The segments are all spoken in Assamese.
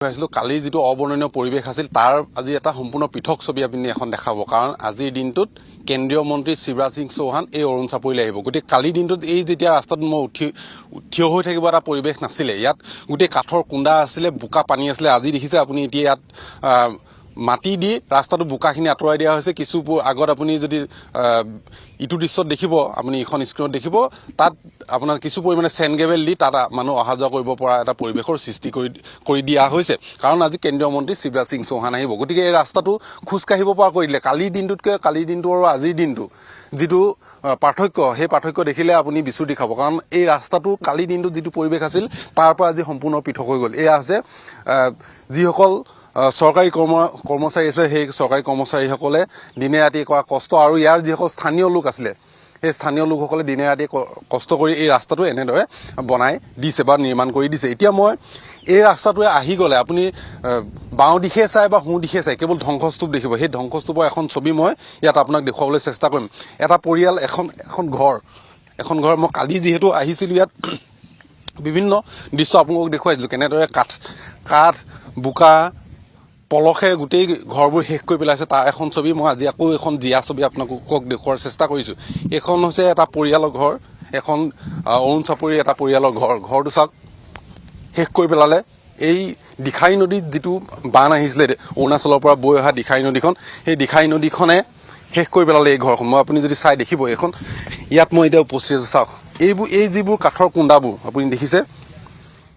কালি যেটো অবৰ্ণনীয় পৰিৱেশ আছিল তাৰ আজি এটা সম্পূৰ্ণ পৃথক ছবি আপুনি এখন দেখাব কাৰণ আজিৰ দিনটোত কেন্দ্ৰীয় মন্ত্ৰী শিৱৰাজ সিং চৌহান এই অৰুণ চাপৰিলৈ আহিব গতি কালি দিনটোত এই যেতিয়া ৰাস্তাত মই থিয় হৈ থাকিব এটা পৰিৱেশ নাছিলে ইয়াত গোটেই কাঠৰ কুণ্ডা আছিলে বোকা পানী আছিলে আজি দেখিছে আপুনি এতিয়া ইয়াত মাটি দি ৰাস্তাটো বোকাখিনি আঁতৰাই দিয়া হৈছে কিছু আগত আপুনি যদি ইটো দৃশ্যত দেখিব আপুনি এখন স্ক্ৰীনত দেখিব তাত আপোনাৰ কিছু পৰিমাণে চেনগেবেল দি তাত মানুহ অহা যোৱা কৰিব পৰা এটা পৰিৱেশৰ সৃষ্টি কৰি দিয়া হৈছে কাৰণ আজি কেন্দ্ৰীয় মন্ত্ৰী শিৱৰাজ সিং চৌহান আহিব গতিকে এই ৰাস্তাটো খোজ কাঢ়িব পৰা কৰি দিলে কালিৰ দিনটোতকৈ কালিৰ দিনটো আৰু আজিৰ দিনটো যিটো পাৰ্থক্য সেই পাৰ্থক্য দেখিলে আপুনি বিচুতি খাব কাৰণ এই ৰাস্তাটো কালি দিনটোত যিটো পৰিৱেশ আছিল তাৰ পৰা আজি সম্পূৰ্ণ পৃথক হৈ গ'ল এয়া হৈছে যিসকল চৰকাৰী কৰ্মচাৰী আছে সেই চৰকাৰী কৰ্মচাৰীসকলে দিনে ৰাতি কৰা কষ্ট আৰু ইয়াৰ যিসকল স্থানীয় লোক আছিলে সেই স্থানীয় লোকসকলে দিনে ৰাতি কষ্ট কৰি এই ৰাস্তাটো এনেদৰে বনাই দিছে বা নিৰ্মাণ কৰি দিছে এতিয়া মই এই ৰাস্তাটোৱে আহি গ'লে আপুনি বাওঁ দিশে চাই বা সোঁ দিশে চাই কেৱল ধ্বংসস্তূপ দেখিব সেই ধ্বংসস্তূপৰ এখন ছবি মই ইয়াত আপোনাক দেখুৱাবলৈ চেষ্টা কৰিম এটা পৰিয়াল এখন ঘৰ মই কালি যিহেতু আহিছিলোঁ ইয়াত বিভিন্ন দৃশ্য আপোনালোকক দেখুৱাইছিলোঁ কেনেদৰে কাঠ বোকা পলসে গোটেই ঘৰবোৰ শেষ কৰি পেলাইছে তাৰ এখন ছবি মই আজি আকৌ এখন জীয়া ছবি আপোনালোকক দেখুওৱাৰ চেষ্টা কৰিছোঁ এইখন হৈছে এটা পৰিয়ালৰ ঘৰ এখন অৰুণ চাপৰিৰ এটা পৰিয়ালৰ ঘৰটো চাওক শেষ কৰি পেলালে এই দিখাই নদীত যিটো বান আহিছিলে অৰুণাচলৰ পৰা বৈ অহা দিখাই নদীখন সেই দিখাই নদীখনে শেষ কৰি পেলালে এই ঘৰখন মই আপুনি যদি চাই দেখিব এইখন ইয়াত মই এতিয়া উপস্থিত আছোঁ চাওক এই যিবোৰ কাঠৰ কুণ্ডাবোৰ আপুনি দেখিছে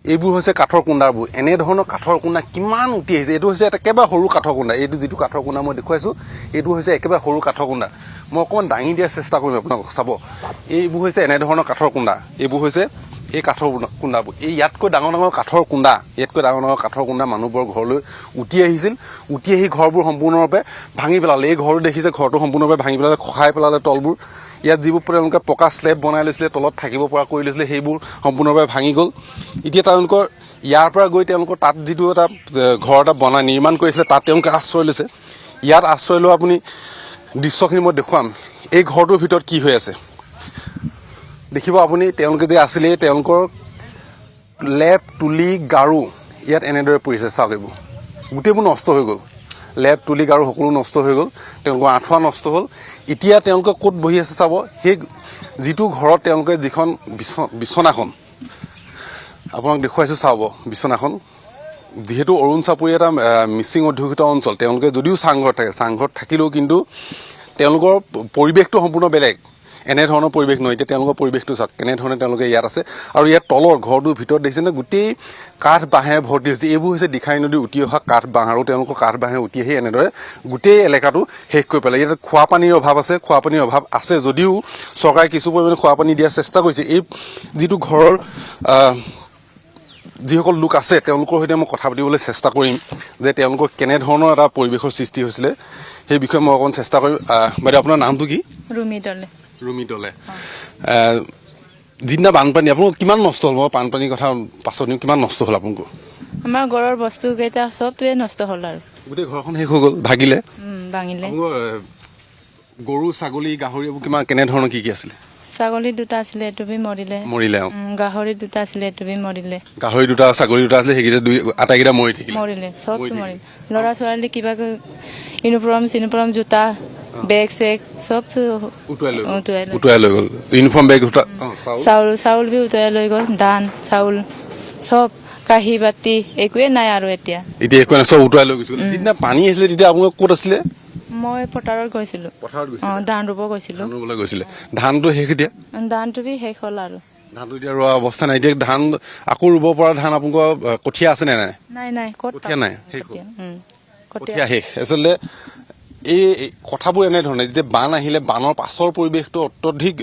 এইবোৰ হৈছে কাঠৰ কুণ্ডাবোৰ এনেধৰণৰ কাঠৰ কুণ্ডা কিমান উটি আহিছে এইটো হৈছে একেবাৰে সৰু কাঠৰ কুণ্ডা এইটো যিটো কাঠৰ কুণ্ডা মই দেখুৱাইছোঁ এইটো হৈছে একেবাৰে সৰু কাঠৰ কুণ্ডা মই অকণমান দাঙি দিয়াৰ চেষ্টা কৰিম আপোনালোকক চাব এইবোৰ হৈছে এনেধৰণৰ কাঠৰ কুণ্ডা এইবোৰ হৈছে এই কাঠৰ কুণ্ডাবোৰ এই ইয়াতকৈ ডাঙৰ কাঠৰ কুণ্ডা মানুহবোৰৰ ঘৰলৈ উটি আহিছিল উটি আহি ঘৰবোৰ সম্পূৰ্ণৰূপে ভাঙি পেলালে এই ঘৰটো দেখিছে ঘৰটো সম্পূৰ্ণৰূপে ভাঙি পেলালে খহাই পেলালে তলবোৰ ইয়াত যিবোৰ তেওঁলোকে পকা স্লেব বনাই লৈছিলে তলত থাকিব পৰা কৰি লৈছিলে সেইবোৰ সম্পূৰ্ণভাৱে ভাঙি গ'ল এতিয়া তেওঁলোকৰ ইয়াৰ পৰা গৈ তেওঁলোকৰ তাত যিটো এটা ঘৰ এটা বনাই নিৰ্মাণ কৰিছিলে তাত তেওঁলোকে আশ্ৰয় লৈছে ইয়াত আশ্ৰয় লোৱা আপুনি দৃশ্যখিনি মই দেখুৱাম এই ঘৰটোৰ ভিতৰত কি হৈ আছে দেখিব আপুনি তেওঁলোকে যে আছিলে তেওঁলোকৰ লেপ তুলি গাৰু ইয়াত এনেদৰে পৰিছে চাওক এইবোৰ গোটেইবোৰ নষ্ট হৈ গ'ল লেপ তুলি গাৰু সকলো নষ্ট হৈ গ'ল তেওঁলোকৰ আঁঠুৱা নষ্ট হ'ল এতিয়া তেওঁলোকে ক'ত বহি আছে চাব সেই যিটো ঘৰত তেওঁলোকে যিখন বিচনাখন আপোনাক দেখুৱাইছোঁ চাব বিচনাখন যিহেতু অৰুণ চাপৰি এটা মিচিং অধ্যুষিত অঞ্চল তেওঁলোকে যদিও চাংঘৰত থাকে চাংঘৰত থাকিলেও কিন্তু তেওঁলোকৰ পৰিৱেশটো সম্পূৰ্ণ বেলেগ এনেধৰণৰ পৰিৱেশ নহয় এতিয়া তেওঁলোকৰ পৰিৱেশটো চাওক কেনেধৰণে তেওঁলোকে ইয়াত আছে আৰু ইয়াত তলৰ ঘৰটোৰ ভিতৰত দেখিছেনে গোটেই কাঠ বাঁহেৰে ভৰ্তি হৈছে এইবোৰ হৈছে দিখাই নদী উটি অহা কাঠ বাঁহ আৰু তেওঁলোকৰ কাঠ বাঁহে উটি আহি এনেদৰে গোটেই এলেকাটো শেষ কৰি পেলাই ইয়াত খোৱা পানীৰ অভাৱ আছে যদিও চৰকাৰে কিছু পৰিমাণে খোৱা পানী দিয়াৰ চেষ্টা কৰিছে এই যিটো ঘৰৰ যিসকল লোক আছে তেওঁলোকৰ সৈতে মই কথা পাতিবলৈ চেষ্টা কৰিম যে তেওঁলোকৰ কেনেধৰণৰ এটা পৰিৱেশৰ সৃষ্টি হৈছিলে সেই বিষয়ে মই অকণমান চেষ্টা কৰিম বাইদেউ আপোনাৰ নামটো কি ৰুমি দলে যিদিনা বানপানী আপোনালোক কিমান নষ্ট হ'ল মই বানপানীৰ কথা পাছত কিমান নষ্ট হ'ল আপোনালোকৰ আমাৰ ঘৰৰ বস্তুকেইটা চবটোৱে নষ্ট হ'ল আৰু গোটেই ঘৰখন শেষ হৈ গ'ল ভাঙিলে গৰু ছাগলী গাহৰি এইবোৰ কিমান কেনেধৰণৰ কি আছিলে ছাগলী দুটা আছিলে এইটো বি মৰিলে গাহৰি দুটা আছিলে এইটো বি মৰিলে গাহৰি দুটা ছাগলী দুটা আছিলে সেইকেইটা আটাইকেইটা মৰিলে চব মৰিলে ল'ৰা ছোৱালী কিবা ইউনিফৰ্ম জোতা বেগ চেগ চব উটুৱাই লৈ গ'ল ইউনিফৰ্ম বেগ চাউল বি উটুৱাই লৈ গ'ল ধান চাউল চব কাঁহী বাতি একোৱে নাই আৰু এতিয়া একো নাই চব উটুৱাই লৈ গৈছিল যিদিনা পানী আহিছিলে তেতিয়া আপোনালোক ক'ত আছিলে মই পথাৰত গৈছিলো ধান ৰুব গৈছিলে ধানটো শেষ এতিয়া ধানটো বি শেষ হ'ল আৰু ধানটো এতিয়া ৰোৱা অৱস্থা নাই এতিয়া ধান আকৌ ৰুব পৰা ধান আপোনালোকৰ কঠীয়া আছে নে নাই কঠীয়া নাই কঠীয়া শেষ আচলতে এই কথাবোৰ এনেধৰণে যেতিয়া বান আহিলে বানৰ পাছৰ পৰিৱেশটো অত্যধিক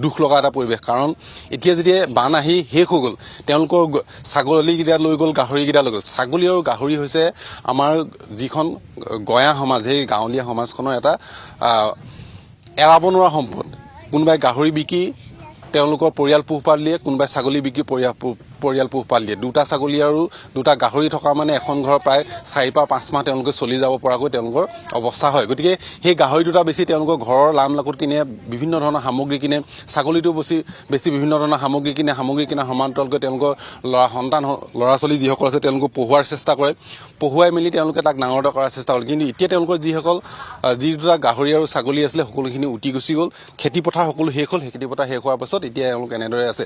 দুখ লগা এটা পৰিৱেশ কাৰণ এতিয়া যেতিয়া বান আহি শেষ হৈ গ'ল তেওঁলোকৰ ছাগলীকেইটা লৈ গ'ল গাহৰিকেইটা লৈ গ'ল ছাগলী আৰু গাহৰি হৈছে আমাৰ যিখন গঞা সমাজ সেই গাঁৱলীয়া সমাজখনৰ এটা এৰাব নোৱাৰা সম্পদ কোনোবাই গাহৰি বিকি তেওঁলোকৰ পৰিয়াল পোহপাল দিয়ে কোনোবাই ছাগলী বিকি পৰিয়াল পোহপাল দিয়ে। 2টা ছাগলী আৰু 2টা গাহৰি থকা মানে এখন ঘৰ প্ৰায় 4-5 মাহ তেওঁলোকে চলি যাব পৰাকৈ তেওঁলোকৰ অৱস্থা হয়। গতিকে সেই গাহৰি 2টা বেছি তেওঁলোকৰ ঘৰৰ লাম লাকুত কিনে, বিভিন্ন ধৰণৰ সামগ্ৰী কিনে, ছাগলীটো বেছি বিভিন্ন ধৰণৰ সামগ্ৰী কিনে সমান্তৰালকৈ তেওঁলোকৰ ল'ৰা ছোৱালী যিসকল আছে তেওঁলোকক পঢ়ুৱাৰ চেষ্টা কৰে, পঢ়ুৱাই মেলি তেওঁলোকে তাক ডাঙৰ কৰাৰ চেষ্টা কৰে। কিন্তু এতিয়া তেওঁলোকৰ যি 2টা গাহৰি আৰু ছাগলী আছিলে সকলোখিনি উটি গুচি গ'ল, খেতিপথাৰ সকলো শেষ হ'ল। খেতিপথাৰ শেষ হোৱাৰ পাছত এতিয়া তেওঁলোক এনেদৰে আছে।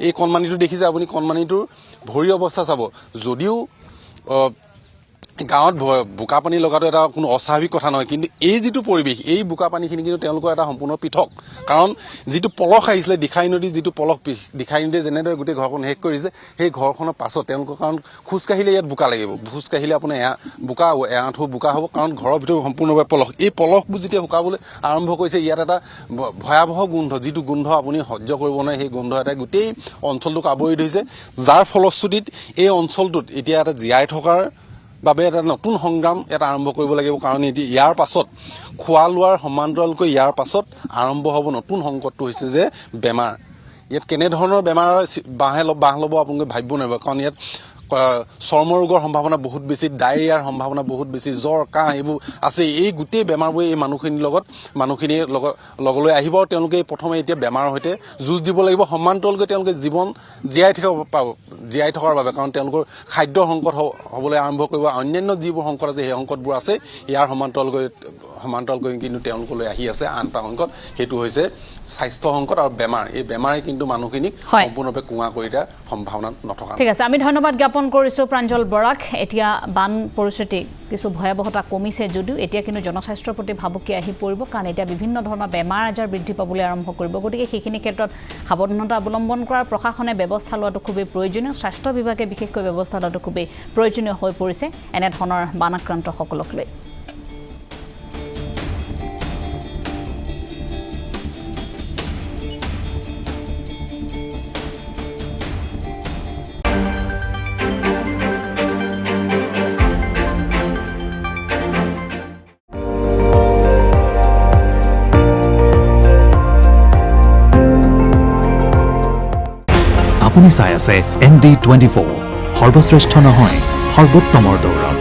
এই কণমানিটো দেখিছে আপুনি, কণমানিটোৰ ভৰিৰ অৱস্থা চাব। যদিও গাঁৱত বোকা পানী লগাটো এটা কোনো অস্বাভাৱিক কথা নহয়, কিন্তু এই যিটো পৰিৱেশ, এই বোকা পানীখিনি কিন্তু তেওঁলোকৰ এটা সম্পূৰ্ণ পৃথক। কাৰণ যিটো পলস আহিছিলে, দিখাই নদী যিটো পলস, দিখাই নদীয়ে যেনেদৰে গোটেই ঘৰখন শেষ কৰিছে, সেই ঘৰখনৰ পাছত তেওঁলোকৰ, কাৰণ খোজকাঢ়িলে ইয়াত বোকা লাগিব, খোজকাঢ়িলে আপোনাৰ এআঁঠু বোকা হ'ব, কাৰণ ঘৰৰ ভিতৰত সম্পূৰ্ণভাৱে পলস। এই পলসবোৰ যেতিয়া শুকাবলৈ আৰম্ভ কৰিছে, ইয়াত এটা ভয়াৱহ গোন্ধ, যিটো গোন্ধ আপুনি সহ্য কৰিব নোৱাৰে, সেই গোন্ধ এটাই গোটেই অঞ্চলটোক আৱৰি ধৰিছে, যাৰ ফলশ্ৰুতিত এই অঞ্চলটোত এতিয়া এটা জীয়াই থকাৰ বাবে এটা নতুন সংগ্ৰাম এটা আৰম্ভ কৰিব লাগিব। কাৰণ এতিয়া ইয়াৰ পাছত খোৱা লোৱাৰ সমান্তৰালকৈ ইয়াৰ পাছত আৰম্ভ হ'ব নতুন সংকটটো হৈছে যে বেমাৰ। ইয়াত কেনেধৰণৰ বেমাৰ বাহ ল'ব আপোনালোকে ভাবিব নোৱাৰিব। কাৰণ ইয়াত চৰ্মৰোগৰ সম্ভাৱনা বহুত বেছি, ডায়েৰিয়াৰ সম্ভাৱনা বহুত বেছি, জ্বৰ কাহ এইবোৰ আছে। এই গোটেই বেমাৰবোৰে এই মানুহখিনিৰ লগলৈ আহিব আৰু তেওঁলোকে প্ৰথমে এতিয়া বেমাৰৰ সৈতে যুঁজ দিব লাগিব। সমান্তৰালকৈ তেওঁলোকে জীৱন জীয়াই থকাৰ বাবে, কাৰণ তেওঁলোকৰ খাদ্যৰ সংকট হ'বলৈ আৰম্ভ কৰিব। অন্যান্য যিবোৰ সংকট আছে সেই সংকটবোৰ আছে, ইয়াৰ সমান্তৰালকৈ কিন্তু তেওঁলোকলৈ আহি আছে আন এটা সংকট, সেইটো হৈছে স্বাস্থ্য সংকট আৰু বেমাৰ। এই বেমাৰে কিন্তু মানুহখিনিক সম্পূৰ্ণৰূপে কুঙা কৰি দিয়াৰ সম্ভাৱনা নথকা। ঠিক আছে, আমি ধন্যবাদ জ্ঞাপন কৰিছোঁ প্ৰাঞ্জল বৰাক। এতিয়া বান পৰিস্থিতি কিছু ভয়াৱহতা কমিছে যদিও এতিয়া কিন্তু জনস্বাস্থ্যৰ প্ৰতি ভাবুকি আহি পৰিব, কাৰণ এতিয়া বিভিন্ন ধৰণৰ বেমাৰ আজাৰ বৃদ্ধি পাবলৈ আৰম্ভ কৰিব। গতিকে সেইখিনি ক্ষেত্ৰত সাৱধানতা অৱলম্বন কৰাৰ প্ৰশাসনে ব্যৱস্থা লোৱাটো খুবেই প্ৰয়োজনীয়, স্বাস্থ্য বিভাগে বিশেষকৈ ব্যৱস্থা লোৱাটো খুবেই প্ৰয়োজনীয় হৈ পৰিছে এনেধৰণৰ বানাক্ৰান্তসকলক লৈ। আপুনি চাই আছে ND24, সৰ্বশ্ৰেষ্ঠ নহয় সৰ্বোত্তমৰ দৌৰত।